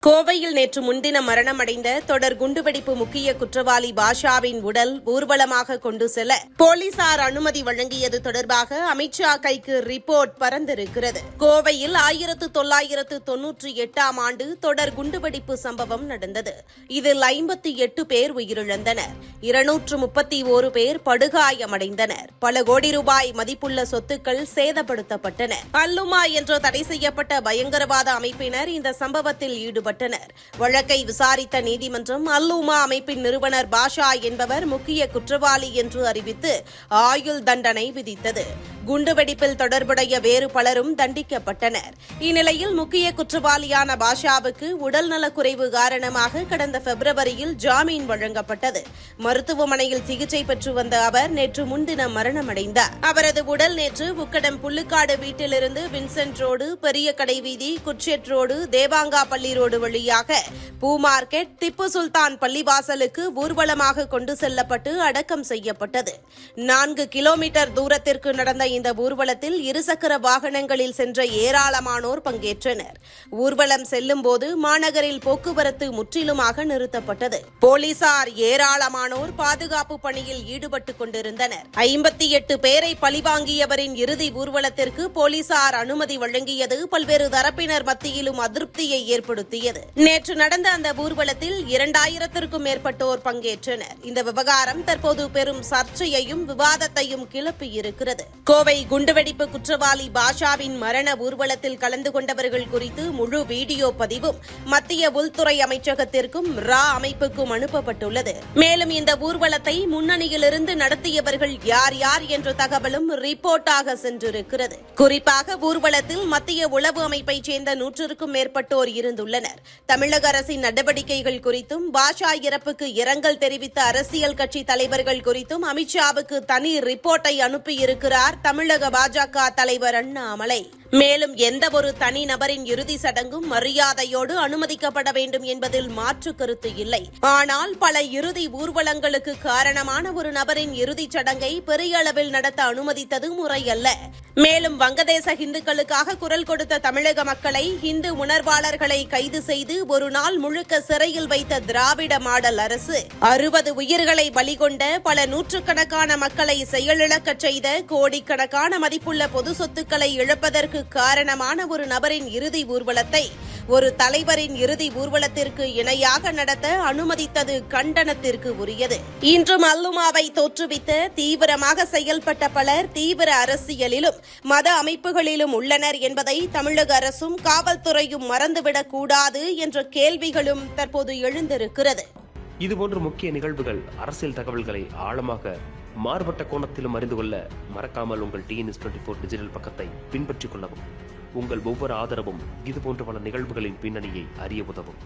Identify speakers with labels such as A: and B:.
A: கோவையில் நேற்று முன்தினம் மரணமடைந்த தொடர் குண்டுவெடிப்பு முக்கிய குற்றவாளி பாஷாவின் உடல் ஊர்வலமாக கொண்டு செல்ல போலீசார் அனுமதி வழங்கியது தொடர்பாக அமித்ஷா கைக்கு ரிப்போர்ட் பறந்திருக்கிறது. கோவையில் 1998 ஆண்டு தொடர் குண்டுவெடிப்பு சம்பவம் நடந்தது. இதில் 58 பேர் உயிரிழந்தனர், 231 பேர் படுகாயமடைந்தனர், பல கோடி ரூபாய் மதிப்புள்ள சொத்துக்கள் சேதப்படுத்தப்பட்டன. அல்லுமா என்ற தடை செய்யப்பட்ட பயங்கரவாத அமைப்பினர் இந்த சம்பவத்தில் ஈடுபட்டனர். வழக்கை விசாரித்த நீதிமன்றம் அல்லுமா அமைப்பின் நிறுவனர் பாஷா என்பவர் முக்கிய குற்றவாளி என்று அறிவித்து ஆயுள் தண்டனை விதித்தது. குண்டுவெடிப்பில் தொடர்புடைய வேறு பலரும் தண்டிக்கப்பட்டனர். இந்நிலையில் முக்கிய குற்றவாளியான பாஷாவுக்கு உடல்நலக்குறைவு காரணமாக கடந்த பிப்ரவரியில் ஜாமீன் வழங்கப்பட்டது. மருத்துவமனையில் சிகிச்சை பெற்று வந்த அவர் நேற்று முன்தினம் மரணமடைந்தார். அவரது உடல் நேற்று உக்கடம் புல்லுக்காடு வீட்டிலிருந்து வின்சென்ட் ரோடு, பெரிய கடை வீதி, குட்ஷெட் ரோடு, தேவாங்கா பள்ளி ரோடு வழியாக பூ மார்க்கெட், திப்பு சுல்தான் பள்ளிவாசலுக்கு ஊர்வலமாக கொண்டு செல்லப்பட்டு அடக்கம் செய்யப்பட்டது. 4 கிலோமீட்டர் தூரத்திற்கு நடந்த இந்த ஊர்வலத்தில் இருசக்கர வாகனங்களில் சென்ற ஏராளமானோர் பங்கேற்றனர். ஊர்வலம் செல்லும் போது மாநகரில் போக்குவரத்து முற்றிலுமாக நிறுத்தப்பட்டது. போலீசார் ஏராளமானோர் பாதுகாப்பு பணியில் ஈடுபட்டுக் கொண்டிருந்தனர். 58 பேரை பழிவாங்கியவரின் இறுதி ஊர்வலத்திற்கு போலீசார் அனுமதி வழங்கியது பல்வேறு தரப்பினர் மத்தியிலும் அதிருப்தியை ஏற்படுத்தியது. நேற்று நடந்த அந்த ஊர்வலத்தில் 2000த்திற்கும் மேற்பட்டோர் பங்கேற்றனர். இந்த விவகாரம் தற்போது பெரும் சர்ச்சையையும் விவாதத்தையும் கிளப்பியிருக்கிறது. கோவை குண்டுவெடிப்பு குற்றவாளி பாஷாவின் மரண ஊர்வலத்தில் கலந்து கொண்டவர்கள் குறித்து முழு வீடியோ பதிவும் மத்திய உள்துறை அமைச்சகத்திற்கும் ரா அமைப்புக்கும் அனுப்பப்பட்டுள்ளது. மேலும் இந்த ஊர்வலத்தை முன்னணியிலிருந்து நடத்தியவர்கள் யார் யார் என்ற தகவலும் ரிப்போர்ட்டாக சென்றிருக்கிறது. குறிப்பாக ஊர்வலத்தில் மத்திய உளவு அமைப்பைச் சேர்ந்த 100க்கும் மேற்பட்டோர் இருந்துள்ளனர். தமிழக அரசின் நடவடிக்கைகள் குறித்தும் பாஷா இறப்புக்கு இரங்கல் தெரிவித்த அரசியல் கட்சி தலைவர்கள் குறித்தும் அமித்ஷாவுக்கு தனி ரிப்போர்ட்டை அனுப்பியிருக்கிறார் தமிழக பாஜக தலைவர் அண்ணாமலை. மேலும் எந்த ஒரு தனி நபரின் இறுதி சடங்கும் மரியாதையோடு அனுமதிக்கப்பட வேண்டும் என்பதில் மாற்று கருத்து இல்லை. ஆனால் பல இறுதி ஊர்வலங்களுக்கு காரணமான ஒரு நபரின் இறுதிச் சடங்கை பெரிய அளவில் நடத்த அனுமதித்தது முறையல்ல. மேலும் வங்கதேச இந்துக்களுக்காக குரல் கொடுத்த தமிழக மக்களை, இந்து உணர்வாளர்களை கைது செய்து ஒரு நாள் முழுக்க சிறையில் வைத்த திராவிட மாடல் அரசு 60 உயிர்களை பலிகொண்ட, பல நூற்றுக்கணக்கான மக்களை செயலிழக்கச் செய்த, கோடிக்கணக்கான மதிப்புள்ள பொது சொத்துக்களை இழப்பதற்கு காரணமான ஒரு நபரின் இறுதி ஊர்வலத்தை ஒரு தலைவரின் இறுதி ஊர்வலத்திற்கு இணையாக நடத்த அனுமதித்தது கண்டனத்திற்கு உரியது. இன்றும் அல்லுமாவை தோற்றுவித்த, தீவிரமாக செயல்பட்ட பலர் தீவிர அரசியலிலும் மத அமைப்புகளிலும் உள்ளனர் என்பதை தமிழக அரசும் காவல்துறையும் மறந்துவிடக் கூடாது என்ற கேள்விகளும் தற்போது எழுந்திருக்கிறது.
B: இதுபோன்ற முக்கிய நிகழ்வுகள், அரசியல் தகவல்களை ஆழமாக மாறுபட்ட கோணத்திலும் அறிந்து கொள்ள மறக்காமல் உங்கள் TNS24 டிஜிட்டல் பக்கத்தை பின்பற்றிக் கொள்ளவும். உங்கள் ஒவ்வொரு ஆதரவும் இதுபோன்ற பல நிகழ்வுகளின் பின்னணியை அறிய உதவும்.